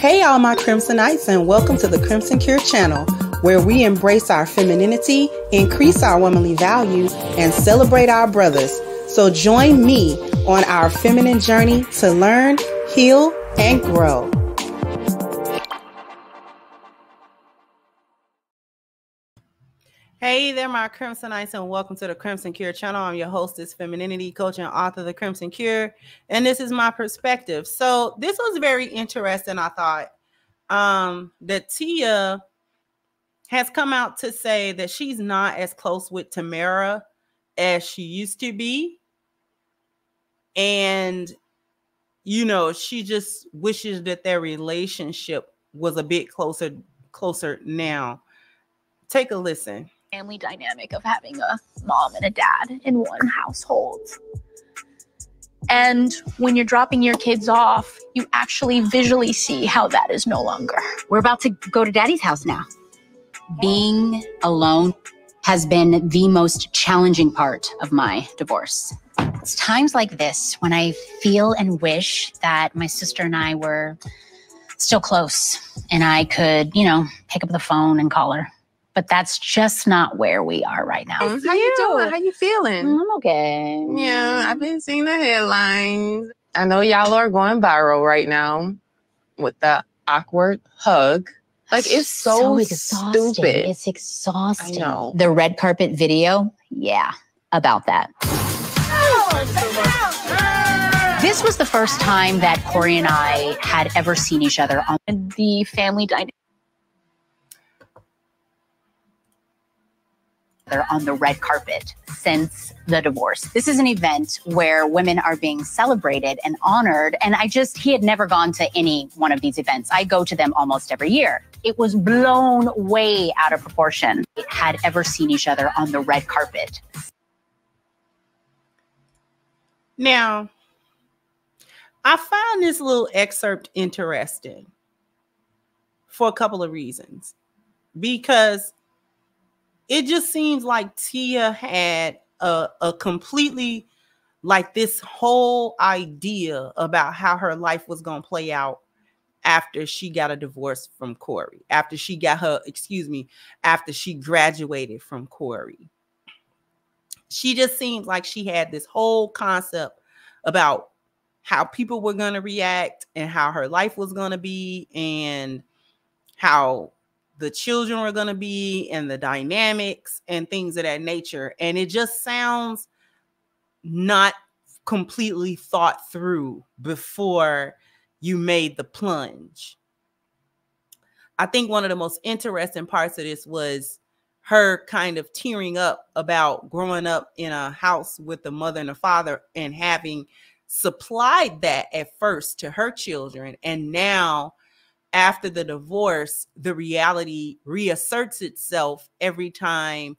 Hey all my Crimsonites, and welcome to the Crimson Cure channel, where we embrace our femininity, increase our womanly value, and celebrate our brothers. So join me on our feminine journey to learn, heal, and grow. Hey there, my Crimsonites, and welcome to the Crimson Cure channel. I'm your hostess, femininity coach, and author of the Crimson Cure, and this is my perspective. So this was very interesting. I thought that Tia has come out to say that she's not as close with Tamera as she used to be, and she just wishes that their relationship was a bit closer now. Take a listen. Family dynamic of having a mom and a dad in one household. And when you're dropping your kids off, you actually visually see how that is no longer. We're about to go to daddy's house now. Being alone has been the most challenging part of my divorce. It's times like this when I feel and wish that my sister and I were still close and I could, pick up the phone and call her. But that's just not where we are right now. How you doing? How you feeling? I'm okay. Yeah, I've been seeing the headlines. I know y'all are going viral right now with the awkward hug. Like, it's so exhausting. stupid. It's exhausting. I know. The red carpet video, yeah, about that. This was the first time that Corey and I had ever seen each other on the family dynamic. On the red carpet since the divorce. This is an event where women are being celebrated and honored, and he had never gone to any one of these events. I go to them almost every year. It was blown way out of proportion. We had ever seen each other on the red carpet. Now, I found this little excerpt interesting for a couple of reasons, because it just seems like Tia had a completely, like, this whole idea about how her life was going to play out after she got a divorce from Corey, after she graduated from Corey. She just seems like she had this whole concept about how people were going to react and how her life was going to be and how the children were going to be and the dynamics and things of that nature. And it just sounds not completely thought through before you made the plunge. I think one of the most interesting parts of this was her kind of tearing up about growing up in a house with a mother and a father and having supplied that at first to her children. And now, after the divorce, the reality reasserts itself every time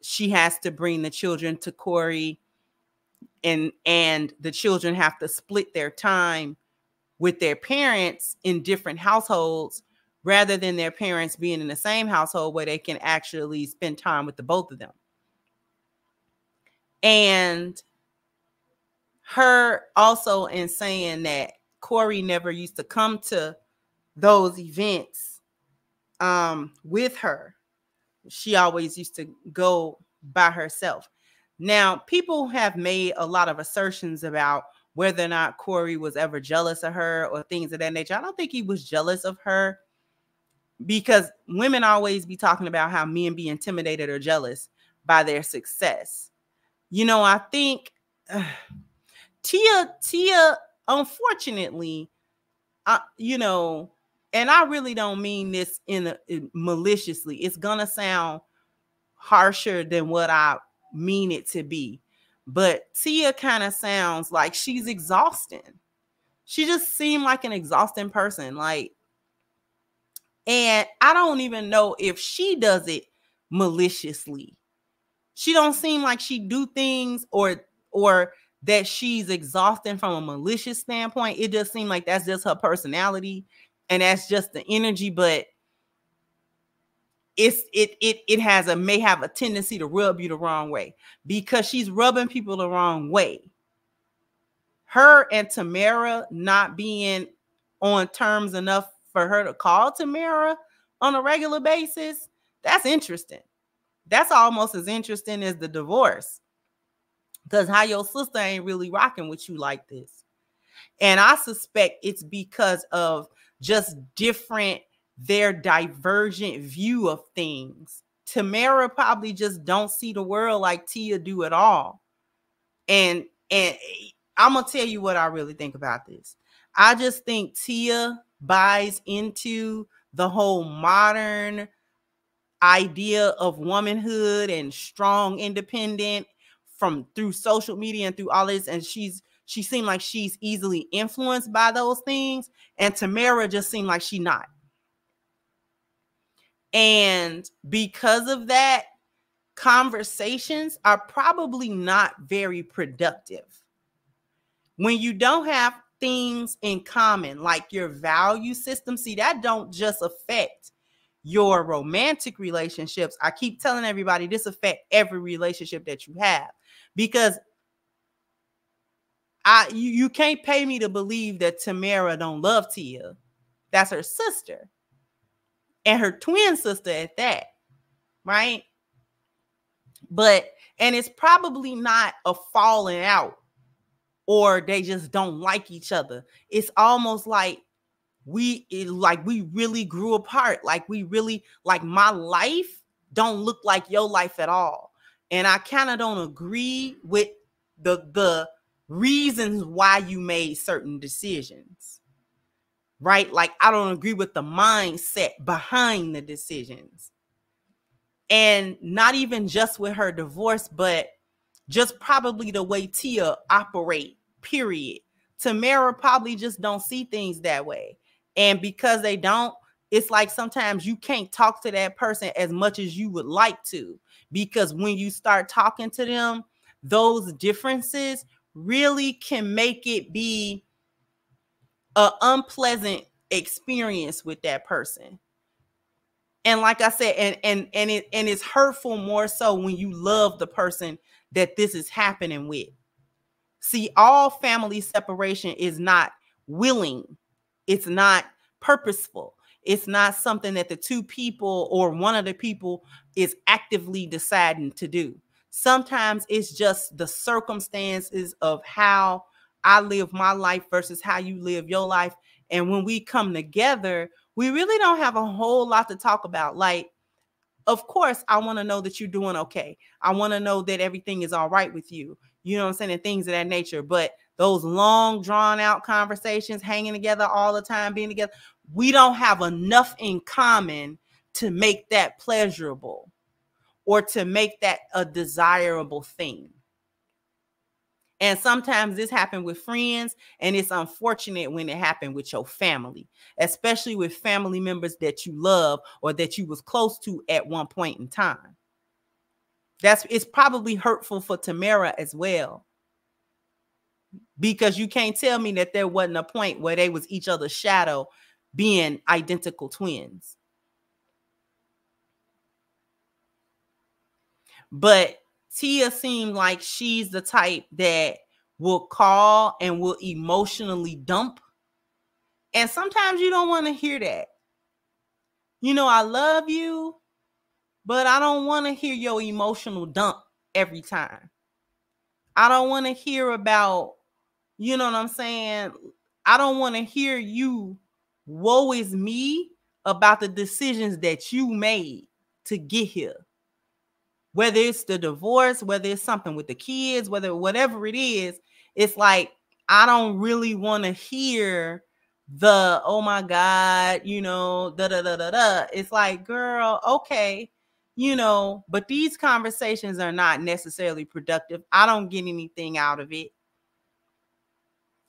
she has to bring the children to Corey, and the children have to split their time with their parents in different households rather than their parents being in the same household where they can actually spend time with the both of them. And her also in saying that Corey never used to come to those events with her. She always used to go by herself. Now, people have made a lot of assertions about whether or not Corey was ever jealous of her or things of that nature. I don't think he was jealous of her, because women always be talking about how men be intimidated or jealous by their success. I think Tia, unfortunately, and I really don't mean this maliciously. It's going to sound harsher than what I mean it to be. But Tia kind of sounds like she's exhausting. She just seemed like an exhausting person. And I don't even know if she does it maliciously. She don't seem like she do things or that she's exhausting from a malicious standpoint. It just seems like that's just her personality. And that's just the energy, but it may have a tendency to rub you the wrong way, because she's rubbing people the wrong way. Her and Tamera not being on terms enough for her to call Tamera on a regular basis, that's interesting. That's almost as interesting as the divorce. Because how your sister ain't really rocking with you like this. And I suspect it's because of just their divergent view of things. Tamera probably just don't see the world like Tia do at all. And I'm going to tell you what I really think about this. I just think Tia buys into the whole modern idea of womanhood and strong, independent through social media and through all this. And she seemed like she's easily influenced by those things. And Tamera just seemed like she not. And because of that, conversations are probably not very productive. When you don't have things in common, like your value system, see, that don't just affect your romantic relationships. I keep telling everybody this affects every relationship that you have, because you can't pay me to believe that Tamera don't love Tia. That's her sister. And her twin sister at that, right? And it's probably not a falling out or they just don't like each other. It's almost like we really grew apart. Like my life don't look like your life at all. And I kind of don't agree with the reasons why you made certain decisions, right? Like, I don't agree with the mindset behind the decisions. And not even just with her divorce, but just probably the way Tia operate, period. Tamera probably just don't see things that way. And because they don't, it's like sometimes you can't talk to that person as much as you would like to, because when you start talking to them, those differences really can make it be an unpleasant experience with that person. And like I said, and it's hurtful more so when you love the person that this is happening with. See, all family separation is not willing. It's not purposeful. It's not something that the two people or one of the people is actively deciding to do. Sometimes it's just the circumstances of how I live my life versus how you live your life. And when we come together, we really don't have a whole lot to talk about. Like, of course, I want to know that you're doing okay. I want to know that everything is all right with you. You know what I'm saying? And things of that nature. But those long, drawn out conversations, hanging together all the time, being together, we don't have enough in common to make that pleasurable or to make that a desirable thing. And sometimes this happened with friends, and it's unfortunate when it happened with your family, especially with family members that you love or that you was close to at one point in time. It's probably hurtful for Tamera as well, because you can't tell me that there wasn't a point where they was each other's shadow, being identical twins. But Tia seemed like she's the type that will call and will emotionally dump. And sometimes you don't want to hear that. You know, I love you, but I don't want to hear your emotional dump every time. I don't want to hear about, you know what I'm saying? I don't want to hear you, woe is me, about the decisions that you made to get here. Whether it's the divorce, whether it's something with the kids, whatever it is, it's like, I don't really want to hear the, oh my God, you know, da-da-da-da-da. It's like, girl, okay, you know, but these conversations are not necessarily productive. I don't get anything out of it.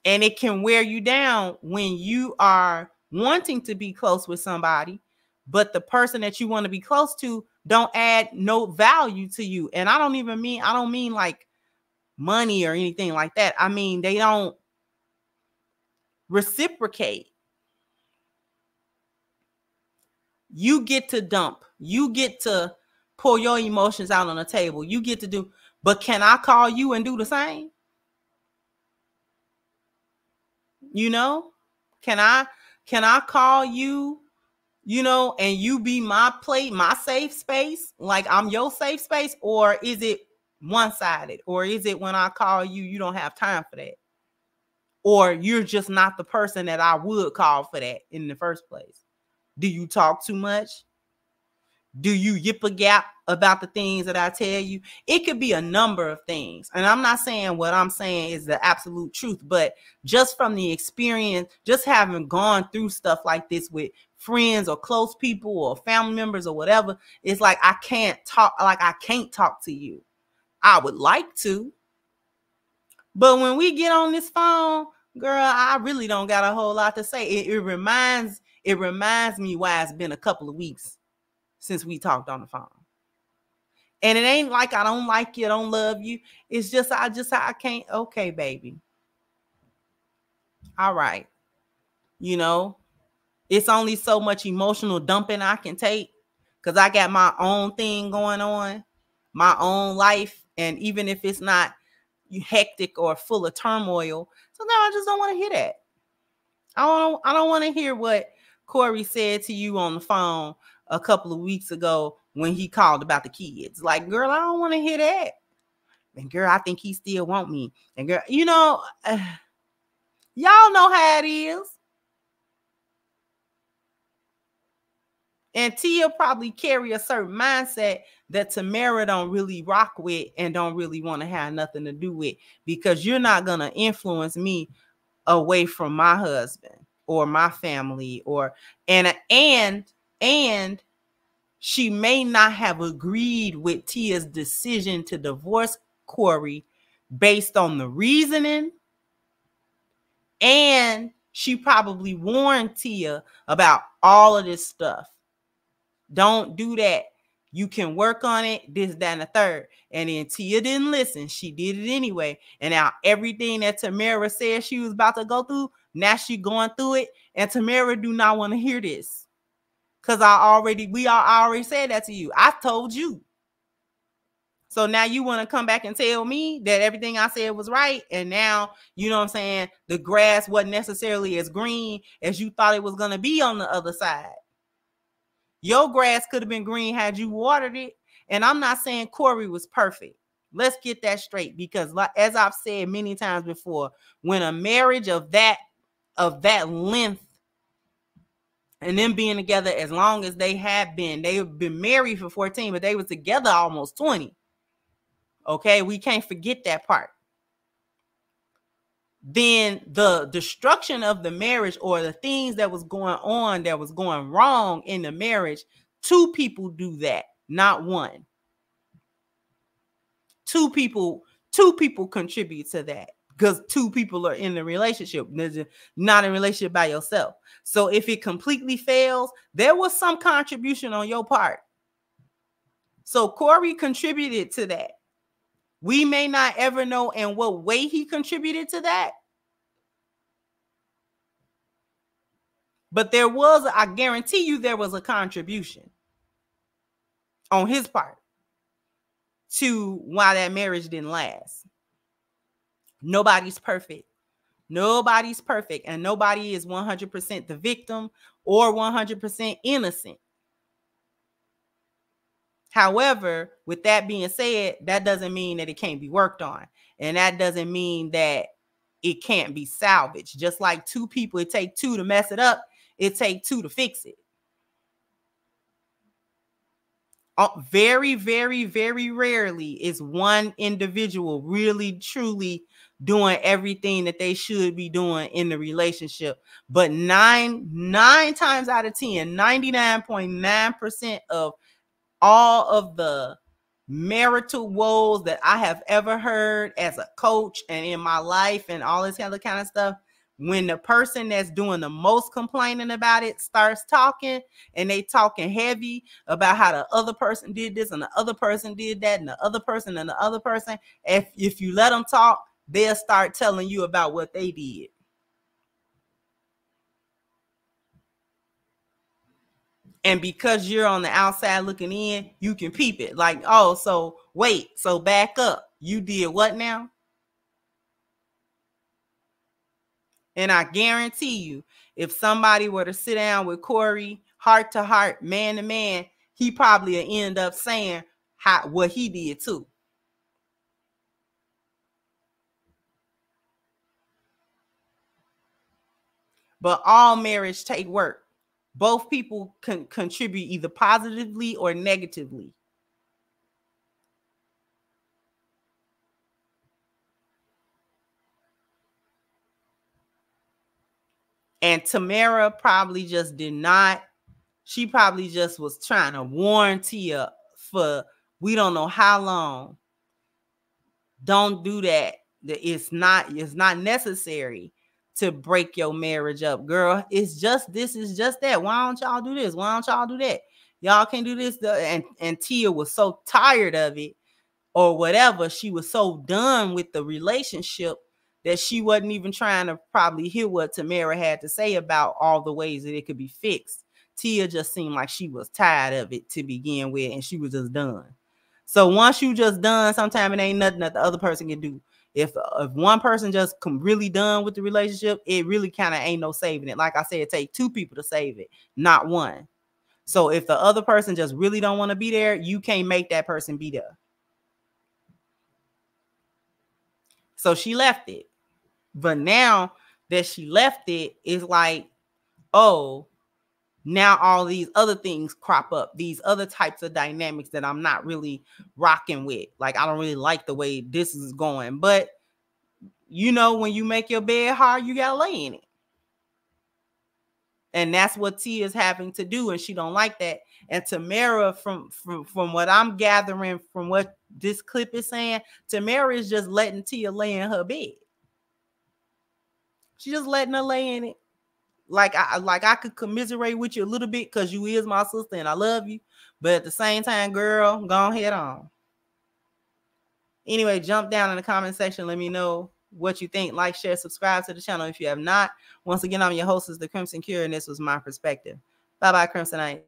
And it can wear you down when you are wanting to be close with somebody, but the person that you want to be close to don't add no value to you. And I don't mean like money or anything like that. I mean, they don't reciprocate. You get to dump. You get to pour your emotions out on the table. You get to do, but can I call you and do the same? You know, can Can I call you, you know, and you be my safe space? Like I'm your safe space? Or is it one-sided? Or is it when I call you, you don't have time for that? Or you're just not the person that I would call for that in the first place? Do you talk too much? Do you yip a gap about the things that I tell you? It could be a number of things. And I'm not saying what I'm saying is the absolute truth, but just from the experience, just having gone through stuff like this with friends or close people or family members or whatever, it's like I can't talk to you. I would like to. But when we get on this phone, girl, I really don't got a whole lot to say. It reminds me why it's been a couple of weeks since we talked on the phone. And it ain't like I don't like you, don't love you. It's just I can't. Okay, baby. All right. You know, it's only so much emotional dumping I can take because I got my own thing going on, my own life. And even if it's not hectic or full of turmoil, so now I just don't want to hear that. I don't want to hear what Corey said to you on the phone a couple of weeks ago when he called about the kids. Like, girl, I don't want to hear that. And girl, I think he still want me. And girl, you know, y'all know how it is. And Tia probably carry a certain mindset that Tamera don't really rock with and don't really want to have nothing to do with, because you're not going to influence me away from my husband or my family, or and she may not have agreed with Tia's decision to divorce Corey based on the reasoning, and she probably warned Tia about all of this stuff. Don't do that. You can work on it, this, that, and the third. And then Tia didn't listen. She did it anyway. And now everything that Tamera said she was about to go through, now she going through it. And Tamera do not want to hear this. Because I already said that to you. I told you. So now you want to come back and tell me that everything I said was right. And now, you know what I'm saying, the grass wasn't necessarily as green as you thought it was going to be on the other side. Your grass could have been green had you watered it. And I'm not saying Corey was perfect. Let's get that straight, because as I've said many times before, when a marriage of that length and them being together as long as they've been married for 14, but they were together almost 20. Okay, we can't forget that part. Then the destruction of the marriage, or the things that was going on that was going wrong in the marriage, two people do that, not one. Two people contribute to that, because two people are in the relationship, not in a relationship by yourself. So if it completely fails, there was some contribution on your part. So Corey contributed to that. We may not ever know in what way he contributed to that. But I guarantee you there was a contribution on his part to why that marriage didn't last. Nobody's perfect. Nobody's perfect. And nobody is 100% the victim or 100% innocent. However, with that being said, that doesn't mean that it can't be worked on. And that doesn't mean that it can't be salvaged. Just like two people, it takes two to mess it up. It takes two to fix it. Very, very, very rarely is one individual really, truly doing everything that they should be doing in the relationship. But nine times out of 10, 99.9% of all of the marital woes that I have ever heard as a coach and in my life and all this other kind of stuff, when the person that's doing the most complaining about it starts talking, and they talking heavy about how the other person did this and the other person did that and the other person and the other person, if you let them talk, they'll start telling you about what they did. And because you're on the outside looking in, you can peep it. Like, oh, so wait, so back up. You did what now? And I guarantee you, if somebody were to sit down with Corey, heart to heart, man to man, he probably would end up saying what he did too. But all marriage take work. Both people can contribute either positively or negatively. And Tamera probably just did not. She probably just was trying to warn Tia for we don't know how long. Don't do that. It's not necessary to break your marriage up, girl. It's just this is just that. Why don't y'all do this? Why don't y'all do that? Y'all can't do this. And Tia was so tired of it or whatever. She was so done with the relationship that she wasn't even trying to probably hear what Tamera had to say about all the ways that it could be fixed. Tia just seemed like she was tired of it to begin with, and she was just done. So once you just done, sometimes it ain't nothing that the other person can do. If one person just really done with the relationship, it really kind of ain't no saving it. Like I said, it take two people to save it, not one. So if the other person just really don't want to be there, you can't make that person be there. So she left it. But now that she left it, it's like, oh, now all these other things crop up, these other types of dynamics that I'm not really rocking with. Like, I don't really like the way this is going. But, you know, when you make your bed hard, you got to lay in it. And that's what Tia is having to do, and she don't like that. And Tamera, from what I'm gathering from what this clip is saying, Tamera is just letting Tia lay in her bed. She's just letting her lay in it. Like I could commiserate with you a little bit because you is my sister and I love you. But at the same time, girl, go ahead on. Anyway, jump down in the comment section. Let me know what you think. Like, share, subscribe to the channel if you have not. Once again, I'm your hostess, The Crimson Cure, and this was my perspective. Bye-bye, Crimsonite.